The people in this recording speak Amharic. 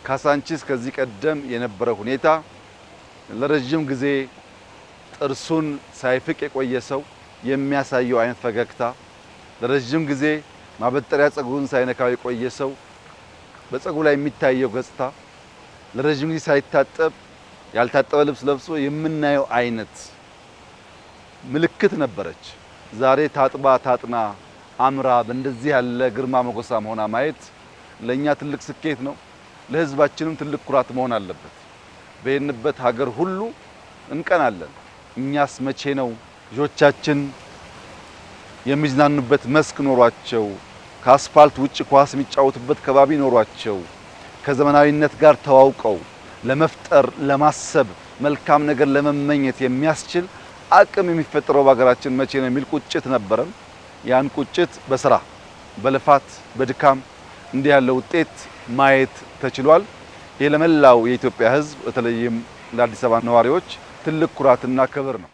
ካሳንቺስ ከዚህ ቀደም የነበረ ሁኔታ ለረጅም ጊዜ ጥርሱን ሳይፍቅ የቆየ ሰው የሚያሳየው አይነት ፈገግታ፣ ለረጅም ጊዜ ማበጠሪያ ጸጉሩን ሳይነካው የቆየ ሰው በጸጉሩ ላይ የሚታየው ገጽታ፣ ለረጅም ጊዜ ሳይታጠብ ያልታጠበ ልብስ ለብሶ የምናየው አይነት ምልክት ነበረች። ዛሬ ታጥባ ታጥና አምራ በእንደዚህ ያለ ግርማ ሞገሳም ሆና ማየት ለኛ ትልቅ ስኬት ነው። ለህዝባችንም ትልቅ ኩራት መሆን አለበት። በየንበት ሀገር ሁሉ እንቀናለን። እኛስ መቼ ነው ልጆቻችን የሚዝናኑበት መስክ ኖሯቸው ከአስፋልት ውጭ ኳስ የሚጫወቱበት ከባቢ ኖሯቸው ከዘመናዊነት ጋር ተዋውቀው ለመፍጠር ለማሰብ መልካም ነገር ለመመኘት የሚያስችል አቅም የሚፈጠረው በሀገራችን መቼ ነው የሚል ቁጭት ነበረን። ያን ቁጭት በስራ በልፋት በድካም እንዲህ ያለ ውጤት ማየት ተችሏል። ይህ ለመላው የኢትዮጵያ ሕዝብ በተለይም ለአዲስ አበባ ነዋሪዎች ትልቅ ኩራትና ክብር ነው።